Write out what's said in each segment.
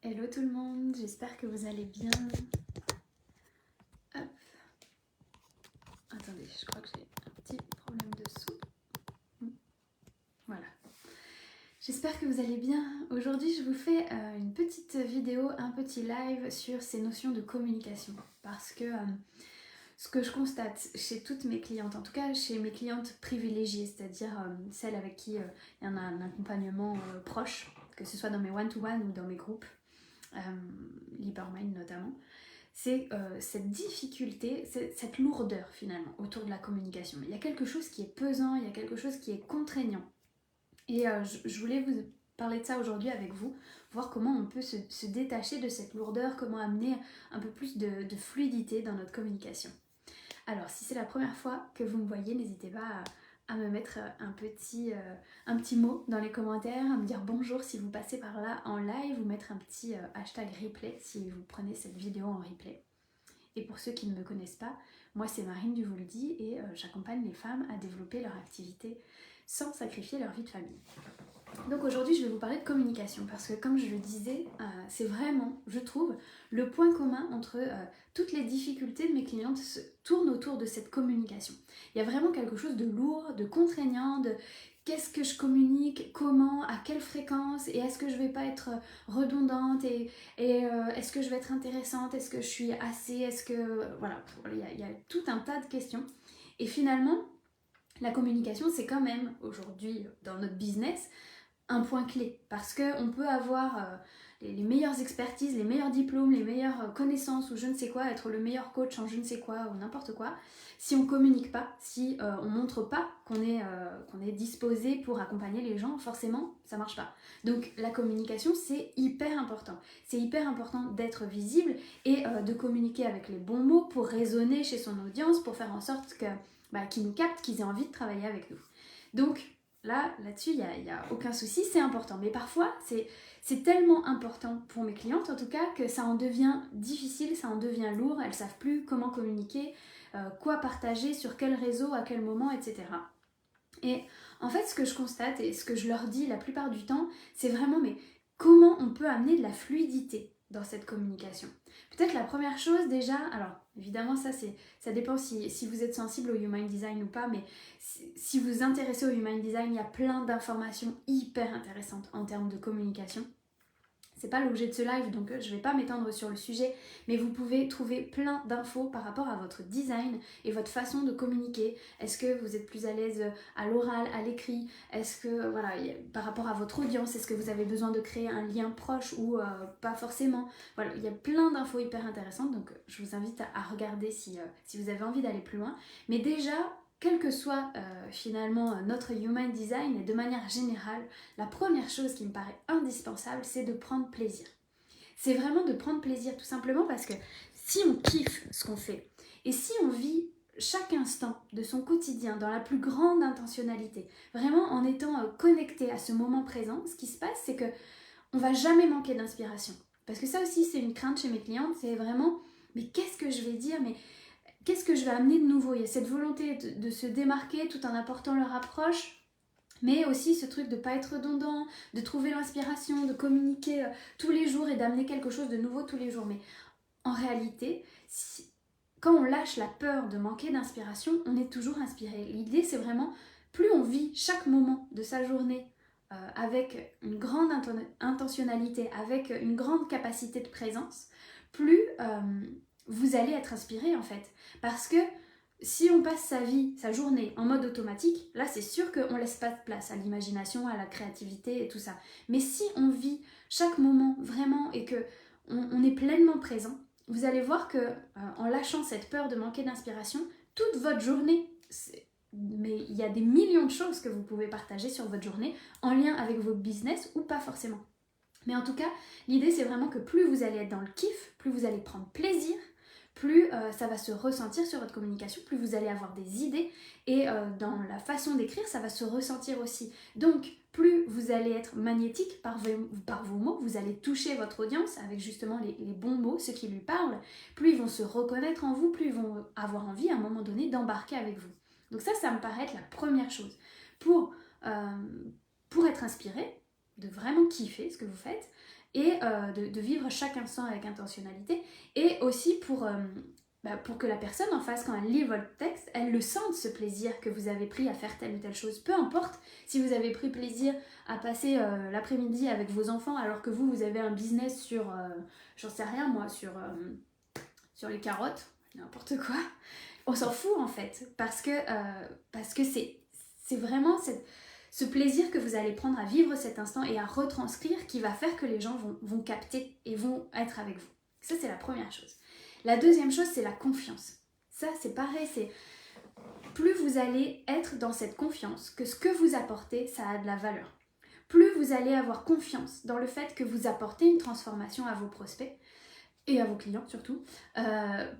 Hello tout le monde, j'espère que vous allez bien. Hop. Attendez, je crois que j'ai un petit problème de son. Voilà. J'espère que vous allez bien. Aujourd'hui, je vous fais une petite vidéo, un petit live sur ces notions de communication. Parce que ce que je constate chez toutes mes clientes, en tout cas chez mes clientes privilégiées, c'est-à-dire celles avec qui il y en a un accompagnement proche, que ce soit dans mes one-to-one ou dans mes groupes, l'hypermind notamment, c'est cette difficulté, cette lourdeur finalement autour de la communication. Il y a quelque chose qui est pesant, il y a quelque chose qui est contraignant. Et je voulais vous parler de ça aujourd'hui avec vous, voir comment on peut se détacher de cette lourdeur, comment amener un peu plus de fluidité dans notre communication. Alors, si c'est la première fois que vous me voyez, n'hésitez pas à me mettre un petit mot dans les commentaires, à me dire bonjour si vous passez par là en live, ou mettre un petit hashtag replay si vous prenez cette vidéo en replay. Et pour ceux qui ne me connaissent pas, moi c'est Marine Duvoldi et j'accompagne les femmes à développer leur activité sans sacrifier leur vie de famille. Donc aujourd'hui je vais vous parler de communication parce que comme je le disais, c'est vraiment, je trouve, le point commun entre toutes les difficultés de mes clientes se tournent autour de cette communication. Il y a vraiment quelque chose de lourd, de contraignant, de qu'est-ce que je communique, comment, à quelle fréquence, et est-ce que je vais pas être redondante, et est-ce que je vais être intéressante, est-ce que je suis assez, est-ce que... Voilà, il y a tout un tas de questions. Et finalement, la communication, c'est quand même, aujourd'hui, dans notre business, un point clé, parce qu'on peut avoir les meilleures expertises, les meilleurs diplômes, les meilleures connaissances ou je ne sais quoi, être le meilleur coach en je ne sais quoi ou n'importe quoi, si on communique pas, si on montre pas qu'on est disposé pour accompagner les gens, forcément ça marche pas. Donc la communication c'est hyper important d'être visible et de communiquer avec les bons mots pour résonner chez son audience, pour faire en sorte qu'ils nous captent, qu'ils aient envie de travailler avec nous. Donc là-dessus, il n'y a aucun souci, c'est important. Mais parfois, c'est tellement important pour mes clientes, en tout cas, que ça en devient difficile, ça en devient lourd. Elles ne savent plus comment communiquer, quoi partager, sur quel réseau, à quel moment, etc. Et en fait, ce que je constate et ce que je leur dis la plupart du temps, c'est vraiment, mais comment on peut amener de la fluidité dans cette communication? Peut-être la première chose déjà, alors évidemment ça dépend si vous êtes sensible au Human Design ou pas, mais si vous vous intéressez au Human Design, il y a plein d'informations hyper intéressantes en termes de communication. C'est pas l'objet de ce live, donc je vais pas m'étendre sur le sujet, mais vous pouvez trouver plein d'infos par rapport à votre design et votre façon de communiquer. Est-ce que vous êtes plus à l'aise à l'oral, à l'écrit? Est-ce que, voilà, par rapport à votre audience, est-ce que vous avez besoin de créer un lien proche ou pas forcément? Voilà, il y a plein d'infos hyper intéressantes, donc je vous invite à regarder si vous avez envie d'aller plus loin. Mais déjà, quel que soit finalement notre Human Design, et de manière générale, la première chose qui me paraît indispensable, c'est de prendre plaisir. C'est vraiment de prendre plaisir, tout simplement parce que si on kiffe ce qu'on fait, et si on vit chaque instant de son quotidien dans la plus grande intentionnalité, vraiment en étant connecté à ce moment présent, ce qui se passe, c'est que on va jamais manquer d'inspiration. Parce que ça aussi, c'est une crainte chez mes clientes, c'est vraiment, mais qu'est-ce que je vais dire, mais qu'est-ce que je vais amener de nouveau? Il y a cette volonté de se démarquer tout en apportant leur approche, mais aussi ce truc de ne pas être redondant, de trouver l'inspiration, de communiquer tous les jours et d'amener quelque chose de nouveau tous les jours. Mais en réalité, quand on lâche la peur de manquer d'inspiration, on est toujours inspiré. L'idée, c'est vraiment, plus on vit chaque moment de sa journée avec une grande intentionnalité, avec une grande capacité de présence, plus vous allez être inspiré en fait. Parce que si on passe sa vie, sa journée en mode automatique, là c'est sûr qu'on laisse pas de place à l'imagination, à la créativité et tout ça. Mais si on vit chaque moment vraiment et que on est pleinement présent, vous allez voir que en lâchant cette peur de manquer d'inspiration, toute votre journée, mais il y a des millions de choses que vous pouvez partager sur votre journée en lien avec votre business ou pas forcément. Mais en tout cas, l'idée c'est vraiment que plus vous allez être dans le kiff, plus vous allez prendre plaisir, plus ça va se ressentir sur votre communication, plus vous allez avoir des idées et dans la façon d'écrire, ça va se ressentir aussi. Donc, plus vous allez être magnétique par vos mots, vous allez toucher votre audience avec justement les bons mots, ceux qui lui parlent, plus ils vont se reconnaître en vous, plus ils vont avoir envie à un moment donné d'embarquer avec vous. Donc ça me paraît être la première chose. Pour être inspiré, de vraiment kiffer ce que vous faites et de vivre chaque instant avec intentionnalité, et aussi pour que la personne en face, quand elle lit votre texte, elle le sente, ce plaisir que vous avez pris à faire telle ou telle chose. Peu importe si vous avez pris plaisir à passer l'après-midi avec vos enfants alors que vous avez un business sur, j'en sais rien moi, sur les carottes, n'importe quoi. On s'en fout en fait, parce que c'est vraiment ce plaisir que vous allez prendre à vivre cet instant et à retranscrire qui va faire que les gens vont capter et vont être avec vous. Ça, c'est la première chose. La deuxième chose, c'est la confiance. Ça, c'est pareil, c'est plus vous allez être dans cette confiance que ce que vous apportez, ça a de la valeur. Plus vous allez avoir confiance dans le fait que vous apportez une transformation à vos prospects, et à vos clients surtout,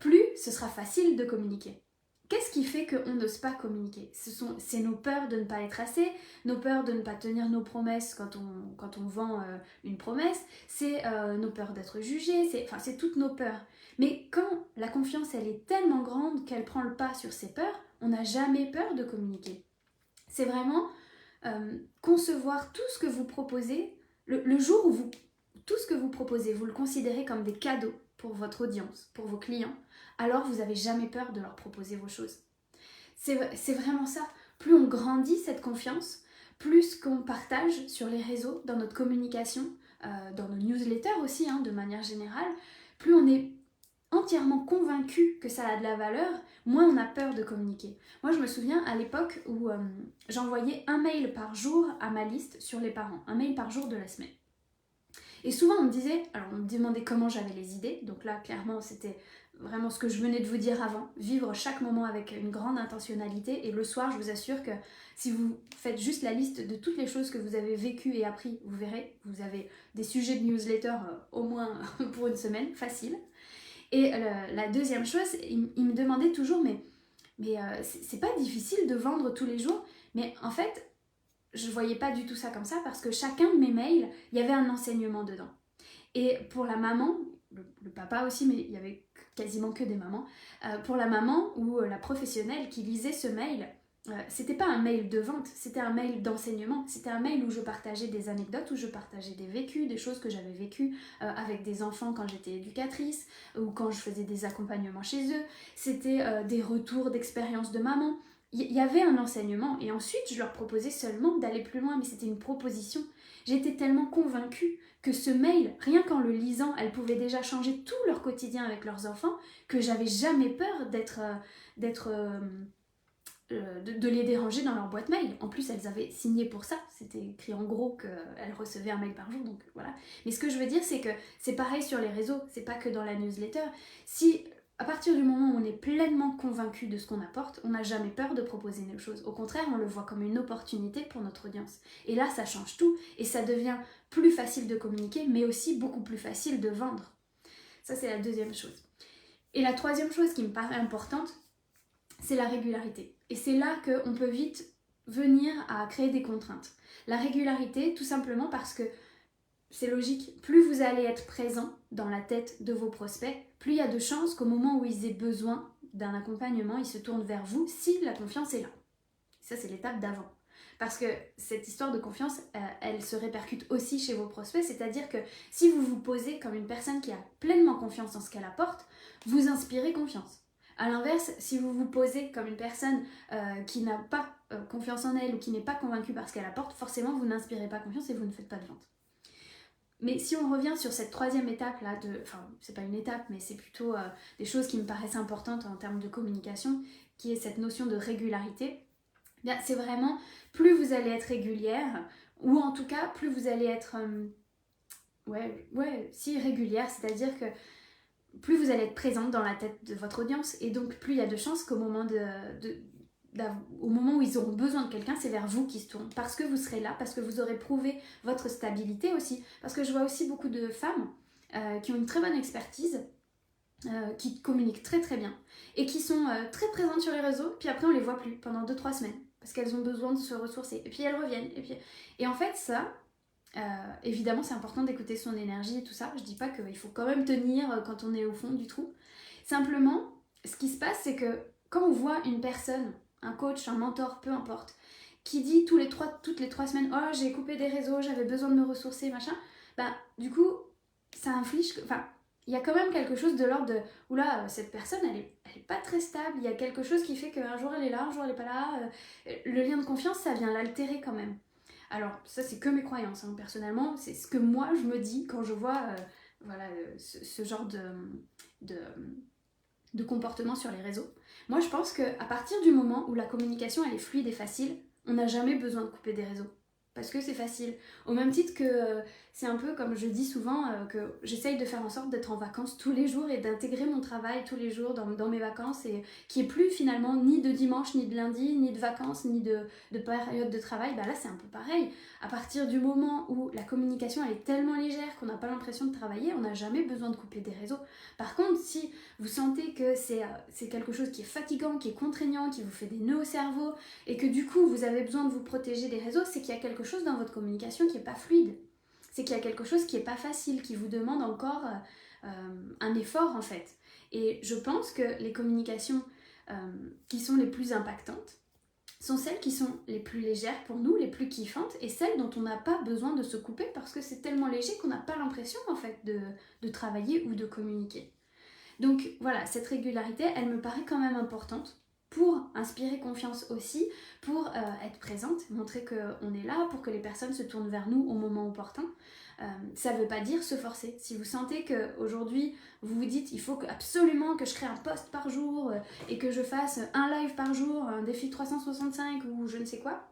plus ce sera facile de communiquer. Qu'est-ce qui fait qu'on n'ose pas communiquer? C'est nos peurs de ne pas être assez, nos peurs de ne pas tenir nos promesses quand on vend une promesse, c'est nos peurs d'être jugé, c'est toutes nos peurs. Mais quand la confiance elle est tellement grande qu'elle prend le pas sur ses peurs, on n'a jamais peur de communiquer. C'est vraiment concevoir tout ce que vous proposez, le jour où tout ce que vous proposez, vous le considérez comme des cadeaux pour votre audience, pour vos clients, alors vous n'avez jamais peur de leur proposer vos choses. C'est vraiment ça. Plus on grandit cette confiance, plus qu'on partage sur les réseaux, dans notre communication, dans nos newsletters aussi, de manière générale, plus on est entièrement convaincu que ça a de la valeur, moins on a peur de communiquer. Moi, je me souviens à l'époque où j'envoyais un mail par jour à ma liste sur les parents, un mail par jour de la semaine. Et souvent on me demandait comment j'avais les idées, donc là clairement c'était vraiment ce que je venais de vous dire avant, vivre chaque moment avec une grande intentionnalité, et le soir je vous assure que si vous faites juste la liste de toutes les choses que vous avez vécues et appris, vous verrez, vous avez des sujets de newsletter au moins pour une semaine, facile. Et la deuxième chose, il me demandait toujours, mais c'est pas difficile de vendre tous les jours, mais en fait, je voyais pas du tout ça comme ça, parce que chacun de mes mails, il y avait un enseignement dedans. Et pour la maman, le papa aussi, mais il y avait quasiment que des mamans, pour la maman ou la professionnelle qui lisait ce mail, c'était pas un mail de vente, c'était un mail d'enseignement, c'était un mail où je partageais des anecdotes, où je partageais des vécus, des choses que j'avais vécues avec des enfants quand j'étais éducatrice, ou quand je faisais des accompagnements chez eux, c'était des retours d'expérience de maman. Il y avait un enseignement, et ensuite je leur proposais seulement d'aller plus loin, mais c'était une proposition. J'étais tellement convaincue que ce mail, rien qu'en le lisant, elles pouvaient déjà changer tout leur quotidien avec leurs enfants, que j'avais jamais peur de les déranger dans leur boîte mail. En plus, elles avaient signé pour ça, c'était écrit en gros qu'elles recevaient un mail par jour, donc voilà. Mais ce que je veux dire, c'est que c'est pareil sur les réseaux, c'est pas que dans la newsletter. Si à partir du moment où on est pleinement convaincu de ce qu'on apporte, on n'a jamais peur de proposer nos choses. Au contraire, on le voit comme une opportunité pour notre audience. Et là, ça change tout, et ça devient plus facile de communiquer, mais aussi beaucoup plus facile de vendre. Ça, c'est la deuxième chose. Et la troisième chose qui me paraît importante, c'est la régularité. Et c'est là qu'on peut vite venir à créer des contraintes. La régularité, tout simplement parce que c'est logique, plus vous allez être présent dans la tête de vos prospects, plus il y a de chances qu'au moment où ils aient besoin d'un accompagnement, ils se tournent vers vous si la confiance est là. Ça, c'est l'étape d'avant. Parce que cette histoire de confiance, elle se répercute aussi chez vos prospects, c'est-à-dire que si vous vous posez comme une personne qui a pleinement confiance en ce qu'elle apporte, vous inspirez confiance. A l'inverse, si vous vous posez comme une personne qui n'a pas confiance en elle ou qui n'est pas convaincue par ce qu'elle apporte, forcément vous n'inspirez pas confiance et vous ne faites pas de vente. Mais si on revient sur cette troisième étape là, enfin c'est pas une étape mais c'est plutôt des choses qui me paraissent importantes en termes de communication, qui est cette notion de régularité, bien, c'est vraiment plus vous allez être régulière, ou en tout cas plus vous allez être régulière, c'est-à-dire que plus vous allez être présente dans la tête de votre audience, et donc plus il y a de chances qu'au moment au moment où ils auront besoin de quelqu'un, c'est vers vous qu'ils se tournent, parce que vous serez là, parce que vous aurez prouvé votre stabilité aussi, parce que je vois aussi beaucoup de femmes qui ont une très bonne expertise, qui communiquent très très bien, et qui sont très présentes sur les réseaux, puis après on les voit plus pendant 2-3 semaines, parce qu'elles ont besoin de se ressourcer, et puis elles reviennent, et en fait ça, évidemment c'est important d'écouter son énergie et tout ça, je dis pas qu'il faut quand même tenir quand on est au fond du trou, simplement ce qui se passe c'est que quand on voit une personne, un coach, un mentor, peu importe, qui dit toutes les 3 semaines, oh j'ai coupé des réseaux, j'avais besoin de me ressourcer, machin, bah du coup ça inflige, enfin il y a quand même quelque chose de l'ordre de, oula, cette personne elle est pas très stable, il y a quelque chose qui fait qu'un jour elle est là, un jour elle est pas là, le lien de confiance ça vient l'altérer quand même. Alors ça c'est que mes croyances, hein. Personnellement c'est ce que moi je me dis quand je vois voilà, ce genre de, de comportement sur les réseaux. Moi je pense qu'à partir du moment où la communication elle est fluide et facile, on n'a jamais besoin de couper des réseaux. Parce que c'est facile. Au même titre que c'est un peu comme je dis souvent, que j'essaye de faire en sorte d'être en vacances tous les jours et d'intégrer mon travail tous les jours dans mes vacances et qu'il n'y ait plus finalement ni de dimanche, ni de lundi, ni de vacances, ni de période de travail. Bah là c'est un peu pareil. À partir du moment où la communication elle est tellement légère qu'on n'a pas l'impression de travailler, on n'a jamais besoin de couper des réseaux. Par contre, si vous sentez que c'est quelque chose qui est fatigant, qui est contraignant, qui vous fait des nœuds au cerveau et que du coup vous avez besoin de vous protéger des réseaux, c'est qu'il y a quelque chose dans votre communication qui n'est pas fluide. C'est qu'il y a quelque chose qui n'est pas facile, qui vous demande encore un effort en fait. Et je pense que les communications qui sont les plus impactantes sont celles qui sont les plus légères pour nous, les plus kiffantes, et celles dont on n'a pas besoin de se couper parce que c'est tellement léger qu'on n'a pas l'impression en fait de travailler ou de communiquer. Donc voilà, cette régularité, elle me paraît quand même importante pour inspirer confiance aussi, pour être présente, montrer qu'on est là, pour que les personnes se tournent vers nous au moment opportun. Ça ne veut pas dire se forcer. Si vous sentez qu'aujourd'hui, vous vous dites il faut absolument que je crée un post par jour et que je fasse un live par jour, un défi 365 ou je ne sais quoi,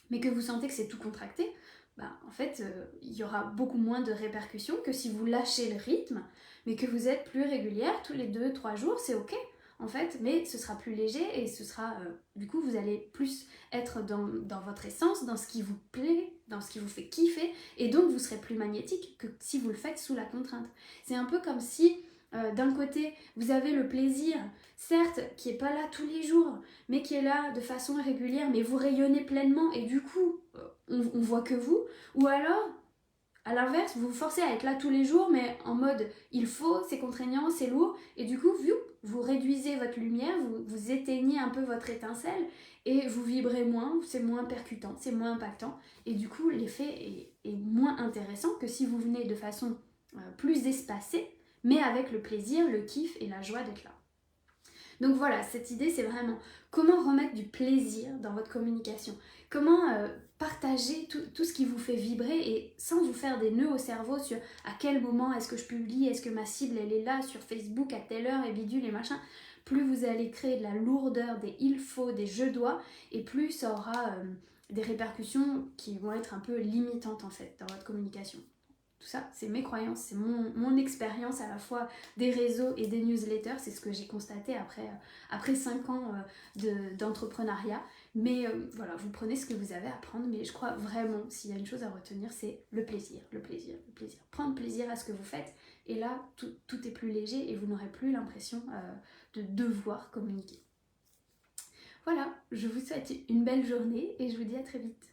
mais que vous sentez que c'est tout contracté, bah, en fait, il y aura beaucoup moins de répercussions que si vous lâchez le rythme, mais que vous êtes plus régulière, tous les 2-3 jours, c'est ok, en fait, mais ce sera plus léger et ce sera, du coup, vous allez plus être dans votre essence, dans ce qui vous plaît, dans ce qui vous fait kiffer, et donc vous serez plus magnétique que si vous le faites sous la contrainte. C'est un peu comme si, d'un côté, vous avez le plaisir, certes, qui est pas là tous les jours, mais qui est là de façon régulière, mais vous rayonnez pleinement et du coup, on voit que vous. Ou alors, à l'inverse, vous vous forcez à être là tous les jours, mais en mode il faut, c'est contraignant, c'est lourd, et du coup, vous réduisez votre lumière, vous éteignez un peu votre étincelle, et vous vibrez moins, c'est moins percutant, c'est moins impactant, et du coup, l'effet est moins intéressant que si vous venez de façon plus espacée, mais avec le plaisir, le kiff et la joie d'être là. Donc voilà, cette idée, c'est vraiment comment remettre du plaisir dans votre communication. Comment partager tout ce qui vous fait vibrer et sans vous faire des nœuds au cerveau sur à quel moment est-ce que je publie, est-ce que ma cible elle est là sur Facebook à telle heure et bidule et machin. Plus vous allez créer de la lourdeur, des il faut, des je dois, et plus ça aura des répercussions qui vont être un peu limitantes en fait dans votre communication. Tout ça, c'est mes croyances, c'est mon expérience à la fois des réseaux et des newsletters. C'est ce que j'ai constaté après 5 ans d'entrepreneuriat. Mais voilà, vous prenez ce que vous avez à prendre. Mais je crois vraiment, s'il y a une chose à retenir, c'est le plaisir, le plaisir, le plaisir. Prendre plaisir à ce que vous faites. Et là, tout est plus léger et vous n'aurez plus l'impression de devoir communiquer. Voilà, je vous souhaite une belle journée et je vous dis à très vite.